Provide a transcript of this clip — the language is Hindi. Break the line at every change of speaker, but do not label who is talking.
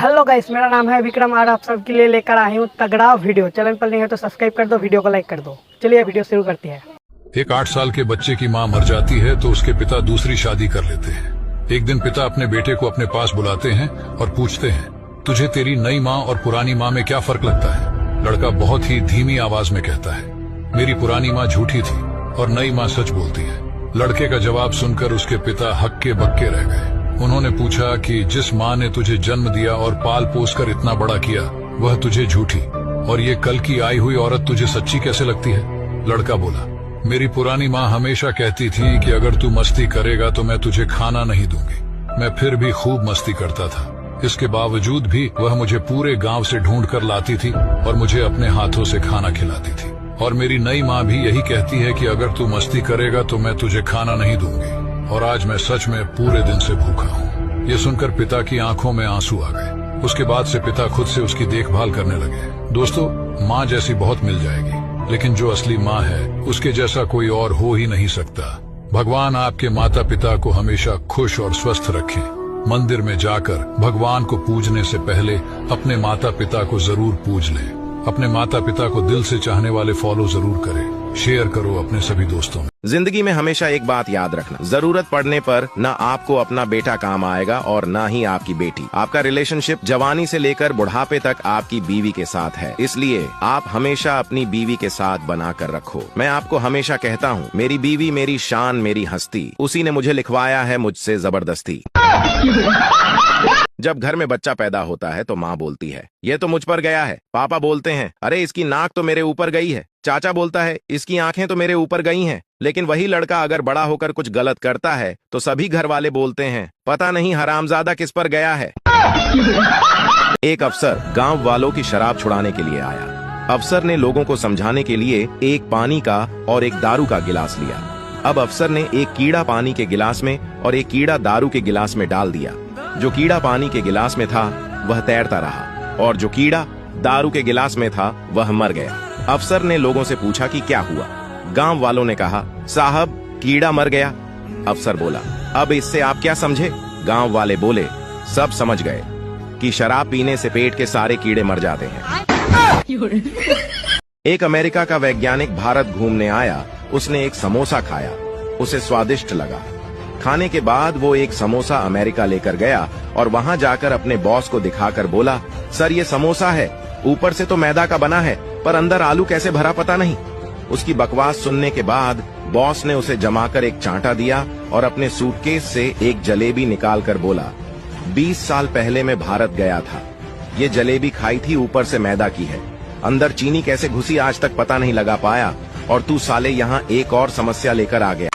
हेलो गाइस, मेरा नाम है विक्रम और आप सबके लिए लेकर आया हूँ तगड़ा वीडियो। चैनल पर नहीं है तो सब्सक्राइब कर दो, वीडियो को लाइक कर दो। चलिए वीडियो शुरू करते हैं।
एक 8 साल के बच्चे की मां मर जाती है तो उसके पिता दूसरी शादी कर लेते हैं। एक दिन पिता अपने बेटे को अपने पास बुलाते हैं और पूछते हैं, तुझे तेरी नई माँ और पुरानी माँ में क्या फर्क लगता है? लड़का बहुत ही धीमी आवाज में कहता है, मेरी पुरानी माँ झूठी थी और नई माँ सच बोलती है। लड़के का जवाब सुनकर उसके पिता हक्के बक्के रह गए। उन्होंने पूछा कि जिस माँ ने तुझे जन्म दिया और पाल पोस कर इतना बड़ा किया, वह तुझे झूठी, और ये कल की आई हुई औरत तुझे सच्ची कैसे लगती है? लड़का बोला, मेरी पुरानी माँ हमेशा कहती थी कि अगर तू मस्ती करेगा तो मैं तुझे खाना नहीं दूंगी। मैं फिर भी खूब मस्ती करता था। इसके बावजूद भी वह मुझे पूरे गांव से ढूंढ कर लाती थी और मुझे अपने हाथों से खाना खिलाती थी। और मेरी नई माँ भी यही कहती है कि अगर तू मस्ती करेगा तो मैं तुझे खाना नहीं दूंगी। और आज मैं सच में पूरे दिन से भूखा हूँ। ये सुनकर पिता की आंखों में आंसू आ गए। उसके बाद से पिता खुद से उसकी देखभाल करने लगे। दोस्तों, माँ जैसी बहुत मिल जाएगी, लेकिन जो असली माँ है उसके जैसा कोई और हो ही नहीं सकता। भगवान आपके माता पिता को हमेशा खुश और स्वस्थ रखे। मंदिर में जाकर भगवान को पूजने से पहले अपने माता पिता को जरूर पूज लें। अपने माता पिता को दिल से चाहने वाले फॉलो जरूर करें। शेयर करो अपने सभी दोस्तों में।
जिंदगी में हमेशा एक बात याद रखना, जरूरत पड़ने पर न आपको अपना बेटा काम आएगा और न ही आपकी बेटी। आपका रिलेशनशिप जवानी से लेकर बुढ़ापे तक आपकी बीवी के साथ है, इसलिए आप हमेशा अपनी बीवी के साथ बना कर रखो। मैं आपको हमेशा कहता हूँ, मेरी बीवी मेरी शान, मेरी हस्ती। उसी ने मुझे लिखवाया है मुझसे जबरदस्ती। जब घर में बच्चा पैदा होता है तो माँ बोलती है, ये तो मुझ पर गया है। पापा बोलते हैं, अरे इसकी नाक तो मेरे ऊपर गई है। चाचा बोलता है, इसकी आंखें तो मेरे ऊपर गई हैं। लेकिन वही लड़का अगर बड़ा होकर कुछ गलत करता है तो सभी घर वाले बोलते हैं, पता नहीं हरामजादा किस पर गया है। एक अफसर गांव वालों की शराब छुड़ाने के लिए आया। अफसर ने लोगों को समझाने के लिए एक पानी का और एक दारू का गिलास लिया। अब अफसर ने एक कीड़ा पानी के गिलास में और एक कीड़ा दारू के गिलास में डाल दिया। जो कीड़ा पानी के गिलास में था वह तैरता रहा और जो कीड़ा दारू के गिलास में था वह मर गया। अफसर ने लोगों से पूछा कि क्या हुआ। गांव वालों ने कहा, साहब कीड़ा मर गया। अफसर बोला, अब इससे आप क्या समझे? गांव वाले बोले, सब समझ गए कि शराब पीने से पेट के सारे कीड़े मर जाते हैं। एक अमेरिका का वैज्ञानिक भारत घूमने आया। उसने एक समोसा खाया, उसे स्वादिष्ट लगा। खाने के बाद वो एक समोसा अमेरिका लेकर गया और वहां जाकर अपने बॉस को दिखाकर बोला, सर ये समोसा है, ऊपर से तो मैदा का बना है पर अंदर आलू कैसे भरा पता नहीं। उसकी बकवास सुनने के बाद बॉस ने उसे जमाकर एक चांटा दिया और अपने सूटकेस से एक जलेबी निकाल कर बोला, 20 साल पहले मैं भारत गया था, ये जलेबी खाई थी, ऊपर से मैदा की है, अंदर चीनी कैसे घुसी आज तक पता नहीं लगा पाया, और तू साले यहाँ एक और समस्या लेकर आ गया।